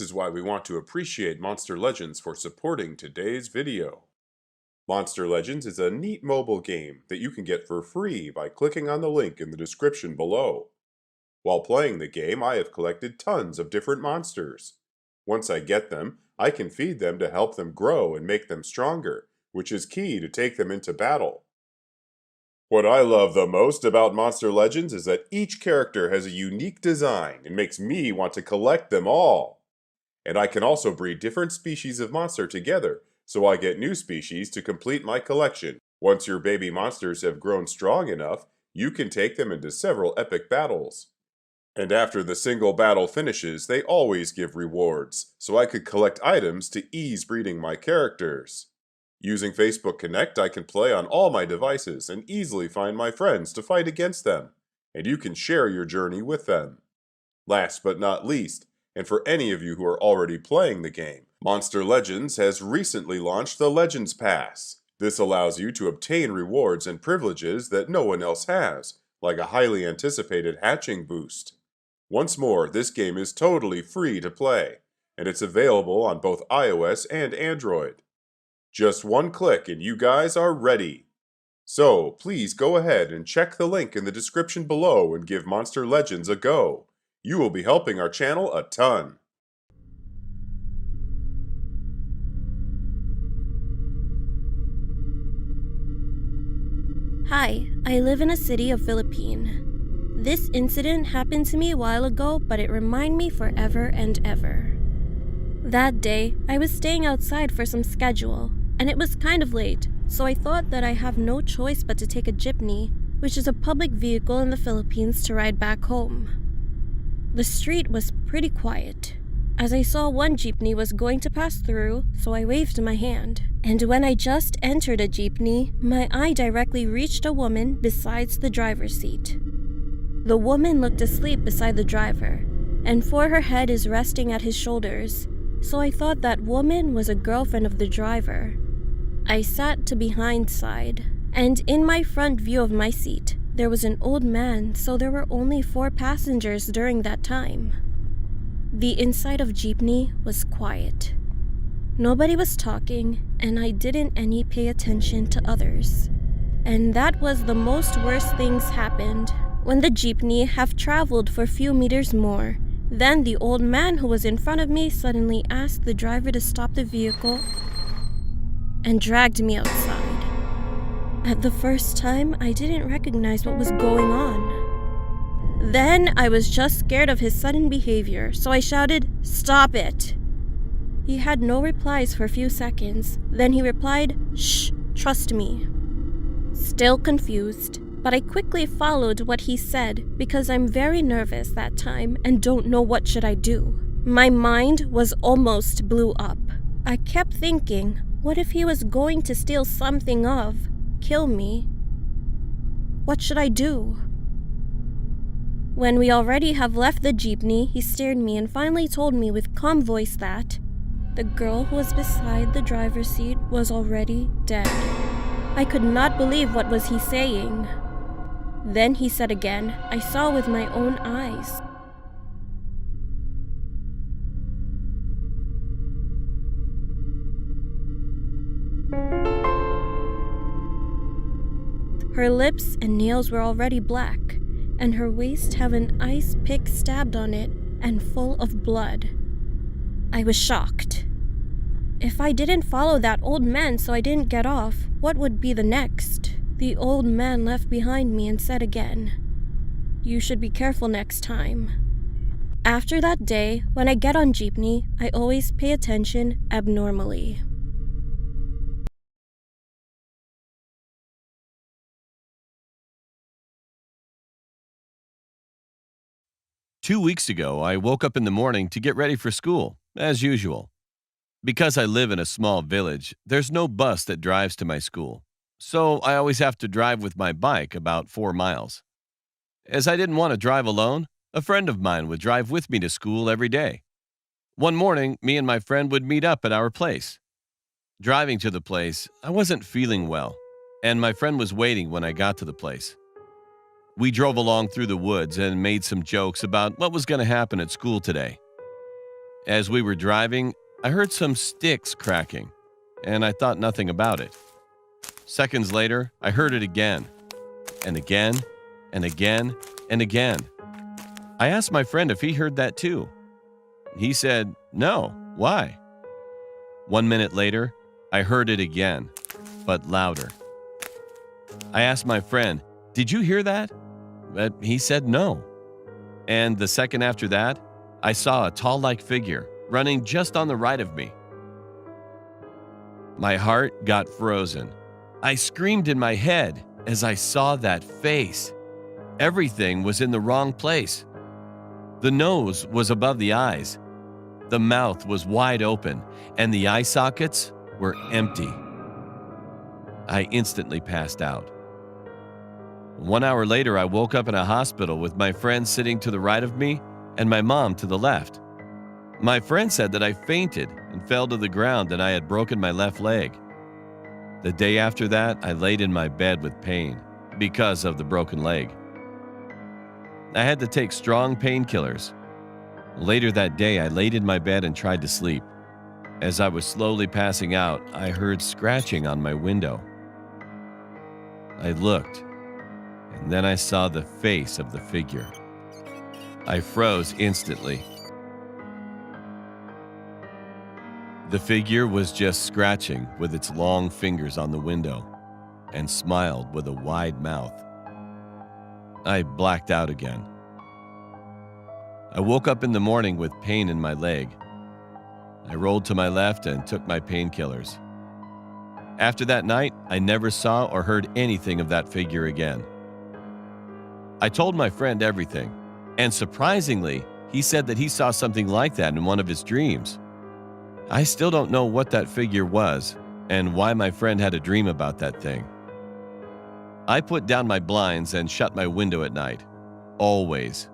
This is why we want to appreciate Monster Legends for supporting today's video. Monster Legends is a neat mobile game that you can get for free by clicking on the link in the description below. While playing the game, I have collected tons of different monsters. Once I get them, I can feed them to help them grow and make them stronger, which is key to take them into battle. What I love the most about Monster Legends is that each character has a unique design and makes me want to collect them all. And I can also breed different species of monster together, so I get new species to complete my collection. Once your baby monsters have grown strong enough, you can take them into several epic battles. And after the single battle finishes, they always give rewards, so I could collect items to ease breeding my characters. Using Facebook Connect, I can play on all my devices and easily find my friends to fight against them, and you can share your journey with them. Last but not least, and for any of you who are already playing the game, Monster Legends has recently launched the Legends Pass. This allows you to obtain rewards and privileges that no one else has, like a highly anticipated hatching boost. Once more, this game is totally free to play, and it's available on both iOS and Android. Just one click and you guys are ready. So, please go ahead and check the link in the description below and give Monster Legends a go. You will be helping our channel a ton. Hi, I live in a city of Philippines. This incident happened to me a while ago, but it reminded me forever and ever. That day, I was staying outside for some schedule, and it was kind of late, so I thought that I have no choice but to take a jeepney, which is a public vehicle in the Philippines, to ride back home. The street was pretty quiet, as I saw one jeepney was going to pass through, so I waved my hand. And when I just entered a jeepney, my eye directly reached a woman besides the driver's seat. The woman looked asleep beside the driver, and for her head is resting at his shoulders, so I thought that woman was a girlfriend of the driver. I sat to behind side, and in my front view of my seat, there was an old man, so there were only 4 passengers during that time. The inside of jeepney was quiet. Nobody was talking, and I didn't any pay attention to others. And that was the most worst things happened. When the jeepney have traveled for a few meters more, then the old man who was in front of me suddenly asked the driver to stop the vehicle and dragged me outside. At the first time, I didn't recognize what was going on. Then I was just scared of his sudden behavior, so I shouted, "Stop it!" He had no replies for a few seconds. Then he replied, "Shh, trust me." Still confused, but I quickly followed what he said because I'm very nervous that time and don't know what should I do. My mind was almost blew up. I kept thinking, what if he was going to steal something kill me? What should I do? When we already have left the jeepney, he stared me and finally told me with calm voice that the girl who was beside the driver's seat was already dead. I could not believe what was he saying. Then he said again, I saw with my own eyes. Her lips and nails were already black, and her waist have an ice pick stabbed on it and full of blood. I was shocked. If I didn't follow that old man so I didn't get off, what would be the next? The old man left behind me and said again, "You should be careful next time." After that day, when I get on jeepney, I always pay attention abnormally. Two weeks ago, I woke up in the morning to get ready for school, as usual. Because I live in a small village, there's no bus that drives to my school, so I always have to drive with my bike about 4 miles. As I didn't want to drive alone, a friend of mine would drive with me to school every day. One morning, me and my friend would meet up at our place. Driving to the place, I wasn't feeling well, and my friend was waiting when I got to the place. We drove along through the woods and made some jokes about what was going to happen at school today. As we were driving, I heard some sticks cracking, and I thought nothing about it. Seconds later, I heard it again, and again, and again, and again. I asked my friend if he heard that too. He said, "No, why?" 1 minute later, I heard it again, but louder. I asked my friend, "Did you hear that?" But he said no. And the second after that, I saw a tall-like figure running just on the right of me. My heart got frozen. I screamed in my head as I saw that face. Everything was in the wrong place. The nose was above the eyes. The mouth was wide open, and the eye sockets were empty. I instantly passed out. 1 hour later, I woke up in a hospital with my friend sitting to the right of me and my mom to the left. My friend said that I fainted and fell to the ground and I had broken my left leg. The day after that, I laid in my bed with pain because of the broken leg. I had to take strong painkillers. Later that day, I laid in my bed and tried to sleep. As I was slowly passing out, I heard scratching on my window. I looked, and then I saw the face of the figure. I froze instantly. The figure was just scratching with its long fingers on the window and smiled with a wide mouth. I blacked out again. I woke up in the morning with pain in my leg. I rolled to my left and took my painkillers. After that night, I never saw or heard anything of that figure again. I told my friend everything, and surprisingly, he said that he saw something like that in one of his dreams. I still don't know what that figure was and why my friend had a dream about that thing. I put down my blinds and shut my window at night, always.